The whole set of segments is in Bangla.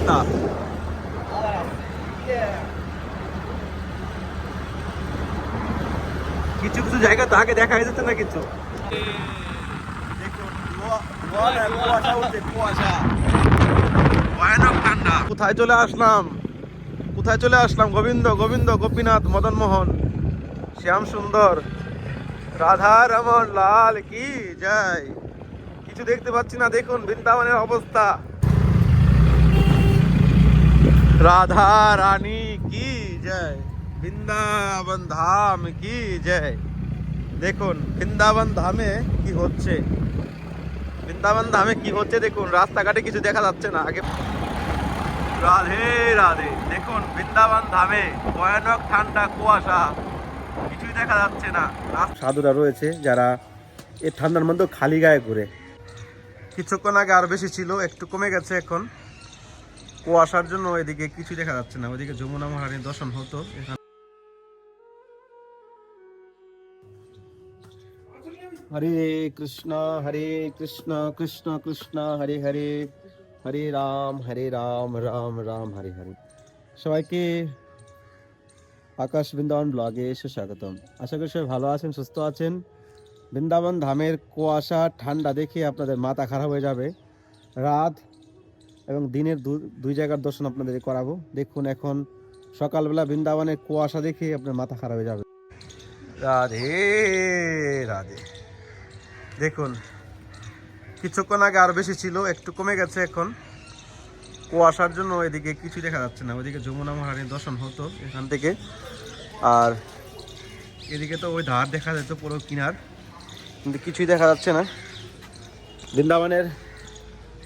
অবস্থা। কিছু কিছু জায়গা তো আগে দেখা যাচ্ছে না কিছু। ভয়ানক ঠান্ডা। কোথায় চলে আসলাম, কোথায় চলে আসলাম? গোবিন্দ গোবিন্দ গোপীনাথ মদন মোহন শ্যাম সুন্দর রাধা রমন লাল কি জয়। কিছু দেখতে পাচ্ছি না, দেখুন বৃন্দাবনের অবস্থা। রাধা রানী কি জয়, বৃন্দাবন ধাম কি জয়। দেখুন বৃন্দাবন ধামে কি হচ্ছে, বৃন্দাবন ধামে কি হচ্ছে দেখুন। রাস্তাঘাটে কিছু দেখা যাচ্ছে না আগে। রাধে রাধে। দেখুন বৃন্দাবন ধামে ভয়ানক ঠান্ডা, কুয়াশা, কিছুই দেখা যাচ্ছে না। সাধুরা রয়েছে যারা এই ঠান্ডার মধ্যে খালি গায়ে ঘুরে। কিছুক্ষণ আগে আরো বেশি ছিল, একটু কমে গেছে এখন। কুয়াশার জন্য এদিকে কিছু দেখা যাচ্ছে না। ওইদিকে যমুনা মহারানীর দর্শন হতো। হরে কৃষ্ণ কৃষ্ণ কৃষ্ণ হরে হরে, হরে রাম রাম রাম হরে হরে। সবাইকে আকাশ বৃন্দাবন ব্লগে এসে স্বাগতম। আশা করি সবাই ভালো আছেন, সুস্থ আছেন। বৃন্দাবন ধামের কুয়াশা ঠান্ডা দেখে আপনাদের মাথা খারাপ হয়ে যাবে। রাত এবং দিনের দুই জায়গার দর্শন আপনাদের করাবো। দেখুন এখন সকালবেলা বৃন্দাবনের কুয়াশা দেখে আপনার মাথা খারাপ হয়ে যাবে। রাধে রাধে। দেখুন কিছুক্ষণ আগে আরো বেশি ছিল, একটু কমে গেছে এখন। কুয়াশার জন্য এদিকে কিছু দেখা যাচ্ছে না। ওইদিকে যমুনা মহারানীর দর্শন হতো এখান থেকে, আর এদিকে তো ওই ধার দেখা যেত পুরো কিনার, কিন্তু কিছুই দেখা যাচ্ছে না। বৃন্দাবনের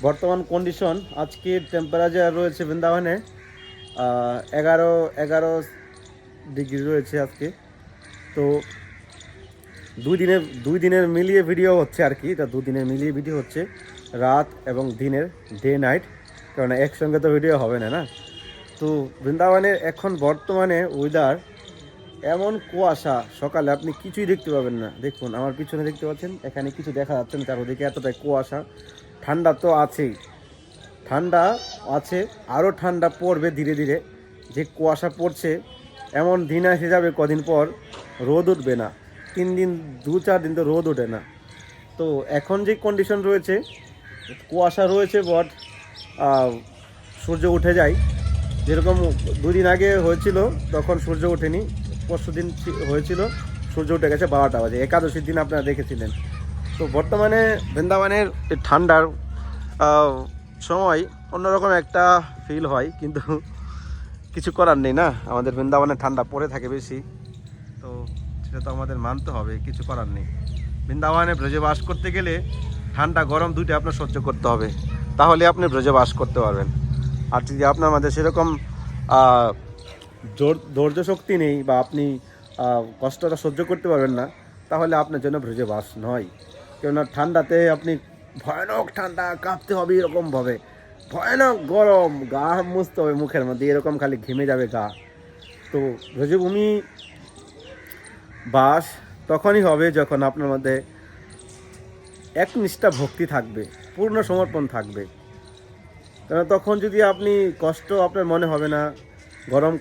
বর্তমান কন্ডিশন, আজকের টেম্পারেচার রয়েছে বৃন্দাবনে 11 ডিগ্রি রয়েছে আজকে। তো দুই দিনের মিলিয়ে ভিডিও হচ্ছে আর কি। এটা দুদিনের মিলিয়ে ভিডিও হচ্ছে, রাত এবং দিনের, ডে নাইট, কারণ একসঙ্গে তো ভিডিও হবে না না। তো বৃন্দাবনের এখন বর্তমানে ওয়েদার এমন কুয়াশা, সকালে আপনি কিছুই দেখতে পাবেন না। দেখুন আমার পিছনে দেখতে পাচ্ছেন, এখানে কিছু দেখা যাচ্ছে না, চারদিকে এতটাই কুয়াশা। ঠান্ডা তো আছেই, ঠান্ডা আছে, আরও ঠান্ডা পড়বে ধীরে ধীরে। যে কুয়াশা পড়ছে, এমন দিন এসে যাবে কদিন পর রোদ উঠবে না। 3 দিন 2-4 দিন তো রোদ ওঠে না। তো এখন যে কন্ডিশন রয়েছে, কুয়াশা রয়েছে, বাট সূর্য উঠে যায়। যেরকম 2 দিন আগে হয়েছিল তখন সূর্য ওঠেনি, পরশু দিন হয়েছিল সূর্য উঠে গেছে 12টা বাজে, একাদশীর দিন আপনারা দেখেছিলেন। তো বর্তমানে বৃন্দাবনের ঠান্ডার সময় অন্যরকম একটা ফিল হয়, কিন্তু কিছু করার নেই না। আমাদের বৃন্দাবনে ঠান্ডা পড়ে থাকে বেশি, তো সেটা তো আমাদের মানতে হবে, কিছু করার নেই। বৃন্দাবনে ব্রজে বাস করতে গেলে ঠান্ডা গরম দুটো আপনার সহ্য করতে হবে, তাহলে আপনি ব্রজে বাস করতে পারবেন। আর যদি আপনার মধ্যে সেরকম ধৈর্য শক্তি নেই, বা আপনি কষ্টটা সহ্য করতে পারবেন না, তাহলে আপনার জন্য ব্রজে বাস নয়। কেননা ঠান্ডাতে আপনি ভয়ানক ঠান্ডা, কাঁপতে হবে এরকমভাবে, ভয়ানক গরম, গা মুছতে হবে মুখের মধ্যে, এরকম খালি ঘেমে যাবে গা। তো ব্রজভূমি বাস তখনই হবে যখন আপনার মধ্যে একনিষ্ঠা ভক্তি থাকবে, পূর্ণ সমর্পণ থাকবে। কারণ তখন যদি আপনি কষ্ট আপনার মনে হবে না, গরম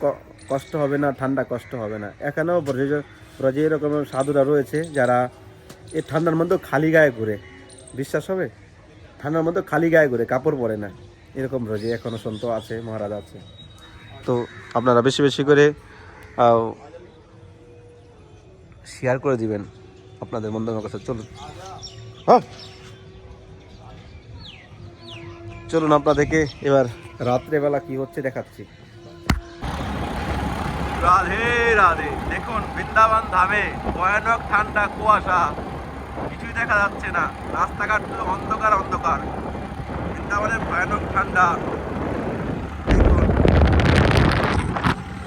কষ্ট হবে না, ঠান্ডা কষ্ট হবে না। এখানেও ব্রজে এরকম সাধুরা রয়েছে যারা এই ঠান্ডার মধ্যেও খালি গায়ে ঘুরে। বিশ্বাস হবে? ঠান্ডার মধ্যে খালি গায়ে ঘুরে, কাপড় পরে না। এরকম ব্রজে এখনও সন্ত আছে, মহারাজ আছে। তো আপনারা বেশি বেশি করে শেয়ার করে দিবেন আপনাদের বন্ধুদের কাছে। চলুন হ্যাঁ, চলুন আপনাদেরকে এবার রাত্রেবেলা কি হচ্ছে দেখাচ্ছি। রাধে রাধে। দেখুন বৃন্দাবন ধামে ভয়ানক ঠান্ডা, কুয়াশা, কিছুই দেখা যাচ্ছে না। রাস্তাঘাট অন্ধকার অন্ধকার, বৃন্দাবনের ভয়ানক ঠান্ডা। দেখুন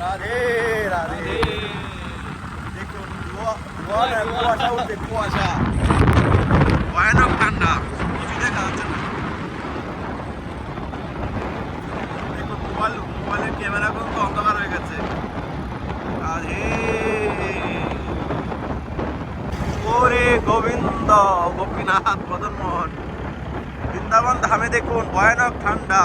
রাধে রাধে। দেখুন কুয়াশা উঠছে, কুয়াশা, ভয়ানক ঠান্ডা, কিছুই দেখা যাচ্ছে না। দেখুন মোবাইলের ক্যামেরা কিন্তু অন্ধকার হয়ে গেছে। ওরে গোবিন্দ গোপীনাথ মদন মোহন। বৃন্দাবন ধামে দেখুন ভয়ানক ঠান্ডা,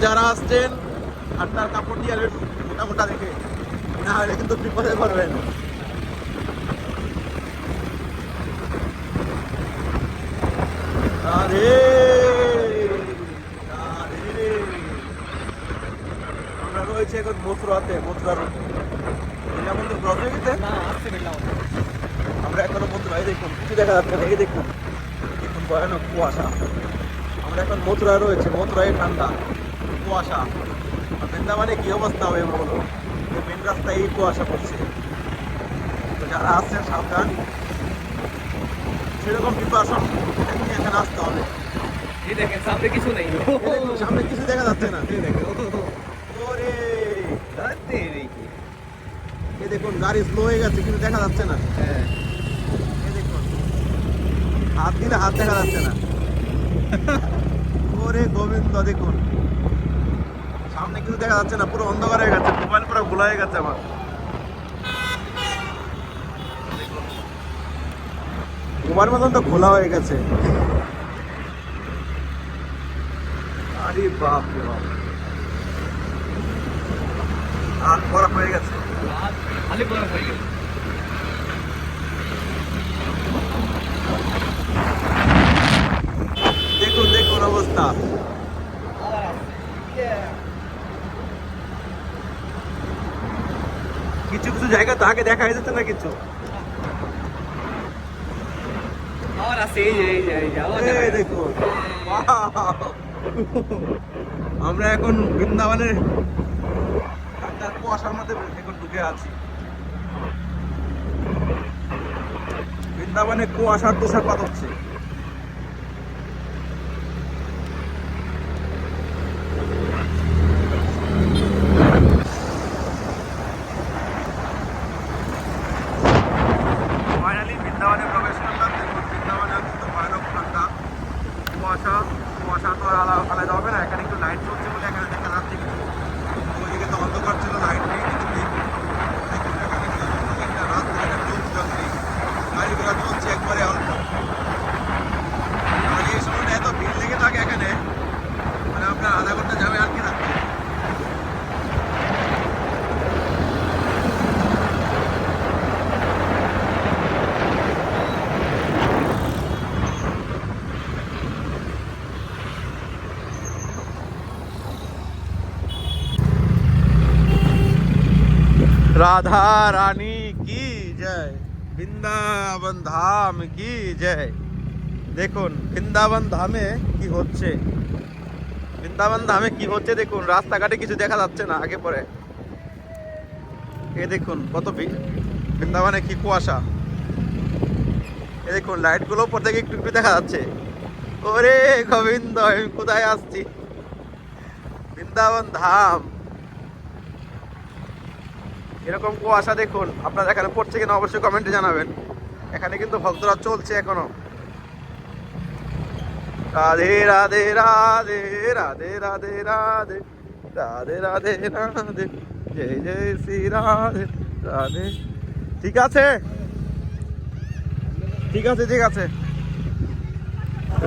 যারা আসছেন ঠান্ডার কাপড় নিয়ে আসবেন মোটা মোটা দেখে, না হলে কিন্তু বিপদে পড়বেন। রাধে রাধে। আমরা রয়েছে এখন মথুরাতে, মথুরা রোড। বৃন্দাবন ক্রস হয়ে গেছে না, আসছে বৃন্দাবন। আমরা এখনো মথুরায়, দেখুন কিছু দেখা যাচ্ছে না, এই দেখুন দেখুন ভয়ানক কুয়াশা। আমরা এখন মথুরায় রয়েছে, মথুরায় ঠান্ডা কুয়াশা। আর বৃন্দাবনে কি অবস্থা হবে বলো, মেন রাস্তায় এই কুয়াশা পড়ছে। তো যারা আসছেন সাবধান, সেরকম প্রিপারেশন এখানে আসতে হবে। এই দেখেন সামনে কিছু নেই, সামনে কিছু দেখা যাচ্ছে না। ওরে এই দেখুন গাড়ি স্লো হয়ে গেছে, কিন্তু দেখা যাচ্ছে না। হ্যাঁ এই দেখুন হাত দিলে হাত দেখা যাচ্ছে না। ওরে গোবিন্দ, দেখুন সামনে কিছু দেখা যাচ্ছে না, পুরো অন্ধকার হয়ে গেছে, মোবাইল পুরো খোলা হয়ে গেছে আমার। মোবাইল মতন তো খোলা হয়ে গেছে। আরে বাপ রে বাপ, হাত বরফ হয়ে গেছে। খালি বরফ হয়ে গেছে। দেখুন দেখুন অবস্থা। কিছু কিছু জায়গা তো আগে দেখা যাচ্ছে না কিছু। আর আছে এই যে এই দেখুন, Wow! আমরা এখন বৃন্দাবনের ঠান্ডার কুয়াশার মধ্যে এখন ঢুকে আছি। বৃন্দাবনে কুয়াশার তুষারপাত হচ্ছে। ফাইনালি বৃন্দাবনে প্রবেশ করলাম। দেখুন বৃন্দাবনে কিন্তু ভয়ানক ঠান্ডা, কুয়াশা। কুয়াশা তো আর আলাদা হবে না, এখানে একটু লাইট চলছে বলে এখানে দেখা যাচ্ছে কিছু। ওইদিকে তো অন্ধকার ছিল, লাইট নেই, কিছু নেই। দেখুন এখানে একটা রাস্তা, একটা লোকজন নেই, গাড়িগুলো চলছে একবারে অল্প। আর এই সময়টা এত ভিড় লেগে থাকে এখানে, মানে আপনার আধা ঘন্টা যাবে আর কি থাকবে। राधा रानी की जय, বৃন্দাবন ধাম কি জয়। দেখুন বৃন্দাবন ধামে কি হচ্ছে, বৃন্দাবন ধামে কি হচ্ছে দেখুন। রাস্তাঘাটে কিছু দেখা যাচ্ছে না আগে পরে। এ দেখুন কত ভিড়, বৃন্দাবনে কি কুয়াশা। এ দেখুন লাইট গুলো উপর থেকে একটু একটু দেখা যাচ্ছে। ওরে গোবিন্দ, আমি কোথায় আসছি, বৃন্দাবন ধাম। এরকম কুয়াশা দেখুন আপনার এখানে পড়ছে কিনা অবশ্যই কমেন্টে জানাবেন। এখানে কিন্তু ভক্তরা চলছে এখনো। রাধে রাধে রাধে রাধে রাধে রাধে রাধে রাধে রাধে জয় জয় শ্রী রাধে রাধে। ঠিক আছে ঠিক আছে ঠিক আছে,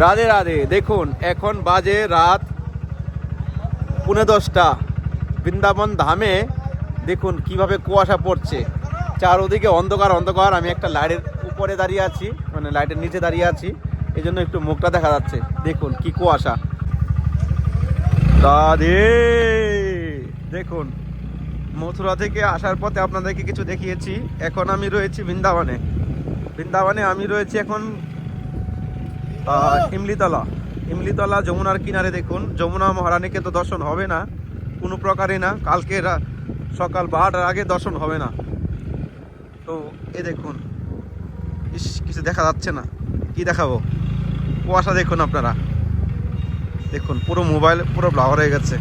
রাধে রাধে। দেখুন এখন বাজে রাত 10:45। বৃন্দাবন ধামে দেখুন কিভাবে কুয়াশা পড়ছে, চারদিকে অন্ধকার অন্ধকার। আমি একটা লাইটের উপরে দাঁড়িয়ে আছি, মানে লাইটের নিচে দাঁড়িয়ে আছি, এই জন্য একটু মুখটা দেখা যাচ্ছে। দেখুন কি কুয়াশা। রাধে। দেখুন মথুরা থেকে আসার পথে আপনাদেরকে কিছু দেখিয়েছি। এখন আমি রয়েছি বৃন্দাবনে। বৃন্দাবনে আমি রয়েছি এখন ইমলিতলা। ইমলিতলা যমুনার কিনারে। দেখুন যমুনা মহারানীকে তো দর্শন হবে না কোনো প্রকারই না, কালকে সকাল 12টার আগে দর্শন হবে না। তো এ দেখুন কিছু দেখা যাচ্ছে না, কি দেখাবো, কুয়াশা দেখুন আপনারা। দেখুন পুরো মোবাইল পুরো ব্লার হয়ে গেছে।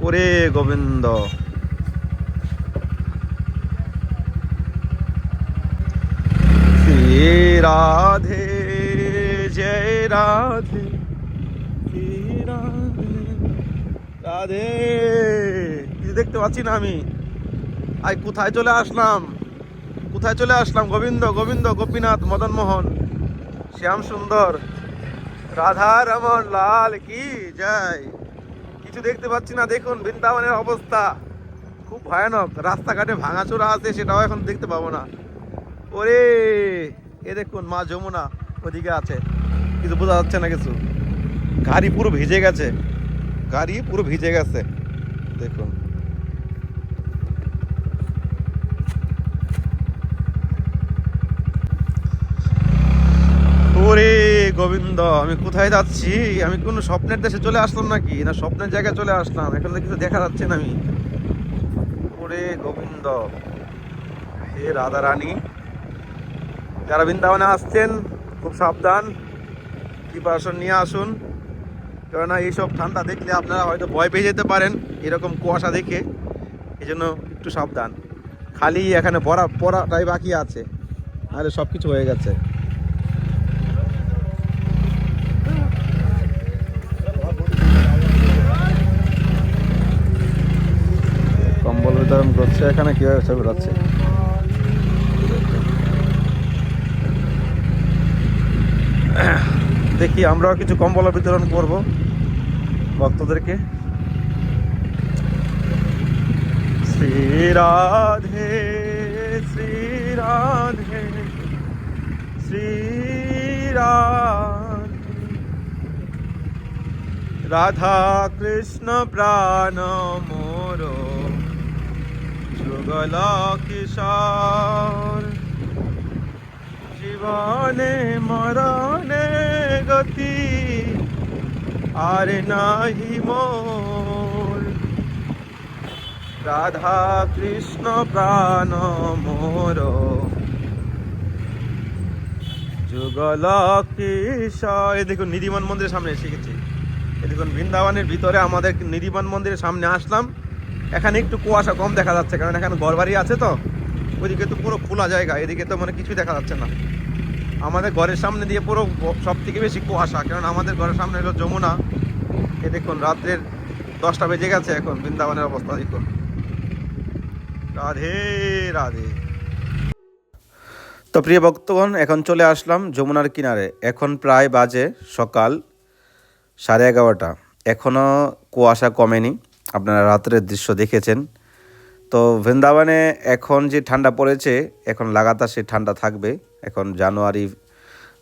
ওরে গোবিন্দ, শ্রী রাধে জয় রাধে শ্রী রাধে রাধে। কিছু দেখতে পাচ্ছি না আমি। আই কোথায় চলে আসলাম, কোথায় চলে আসলাম। গোবিন্দ গোবিন্দ গোপীনাথ মদন মোহন শ্যাম সুন্দর রাধা রমন লাল কি জয়। কিছু দেখতে পাচ্ছি না, দেখুন বৃন্দাবনের অবস্থা খুব ভয়ানক। রাস্তাঘাটে ভাঙাচোরা আছে, সেটাও এখন দেখতে পাবো না। ওরে এ দেখুন মা যমুনা ওদিকে আছে, কিছু বোঝা যাচ্ছে না কিছু। গাড়ি পুরো ভিজে গেছে, গাড়ি পুরো ভিজে গেছে দেখুন। ওরে গোবিন্দ, আমি কোথায় যাচ্ছি? আমি কোন স্বপ্নের দেশে চলে আসলাম নাকি, না স্বপ্নের জায়গায় চলে আসলাম? এখন তো কিছু দেখা যাচ্ছে না আমি। ওরে গোবিন্দ, হে রাধা রানী, যারা বৃন্দাবনে আসছেন খুব সাবধান, প্রিপারেশন নিয়ে আসুন। কেননা এইসব ঠান্ডা দেখলে আপনারা হয়তো ভয় পেয়ে যেতে পারেন, এরকম কুয়াশা দেখে। এই জন্য একটু সাবধান। খালি এখানে পড়াটাই বাকি আছে, আরে সব কিছু হয়ে গেছে। কম্বল বিতরণ করছে এখানে, কিভাবে ছবি ঘোরাচ্ছে। দেখি আমরাও কিছু কম্বল বিতরণ করব ভক্তদেরকে। শ্রী রাধে শ্রী রাধে শ্রী রাধে, রাধা কৃষ্ণ প্রাণ মোর যুগল কিশোর, জীবনে মরণে গতি আর নাহি মোর, রাধা কৃষ্ণ প্রাণ মোর যুগল কিশোর। এই দেখুন নিধিমান মন্দিরের সামনে এসে গেছি। এই দেখুন বৃন্দাবনের ভিতরে আমাদের নিধিমান মন্দিরের সামনে আসলাম। এখানে একটু কুয়াশা কম দেখা যাচ্ছে, কারণ এখানে ঘরবাড়ি আছে তো। ওইদিকে তো পুরো খোলা জায়গা, এদিকে তো মানে কিছুই দেখা যাচ্ছে না। আমাদের ঘরের সামনে দিয়ে পুরো সব থেকে বেশি কুয়াশা, কারণ আমাদের ঘরের সামনে হলো যমুনা। এ দেখুন রাত্রের 10টা বেজে গেছে, এখন বৃন্দাবনের অবস্থা দেখুন। রাধে রাধে। তো প্রিয় ভক্তগণ, এখন চলে আসলাম যমুনার কিনারে। এখন প্রায় বাজে সকাল 11:30। এখনও কুয়াশা কমেনি, আপনারা রাত্রের দৃশ্য দেখেছেন। তো বৃন্দাবনে এখন যে ঠান্ডা পড়েছে, এখন লাগাতার সে ঠান্ডা থাকবে। এখন জানুয়ারি,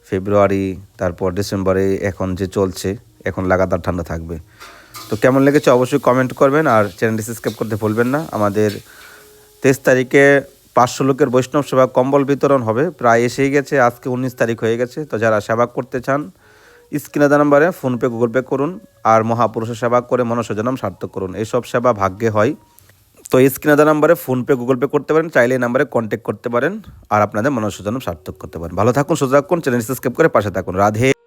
ফেব্রুয়ারি, তারপর ডিসেম্বরে এখন যে চলছে, এখন লাগাতার ঠান্ডা থাকবে। তো কেমন লেগেছে অবশ্যই কমেন্ট করবেন, আর চ্যানেলটি সাবস্ক্রাইব করতে ভুলবেন না। আমাদের 23 তারিখে 500 লোকের বৈষ্ণব সেবা কম্বল বিতরণ হবে, প্রায় এসেই গেছে। আজকে 19 তারিখ হয়ে গেছে। তো যারা সেবা করতে চান স্ক্রিনে দেওয়া নাম্বারে ফোনপে গুগল পে করুন, আর মহাপুরুষের সেবা করে মনুষ্যজন্ম সার্থক করুন। এইসব সেবা ভাগ্যে হয়। তো স্ক্রিনে দেওয়া নাম্বারে ফোনপে গুগল পে করতে পারেন, চাইলে এই নাম্বারে কন্ট্যাক্ট করতে পারেন, আর আপনাদের মনুষ্যজন্ম সার্থক করতে পারেন। ভালো থাকুন, সুস্থ থাকুন, চ্যানেল সাবস্ক্রাইব করে পাশে থাকুন। রাধে।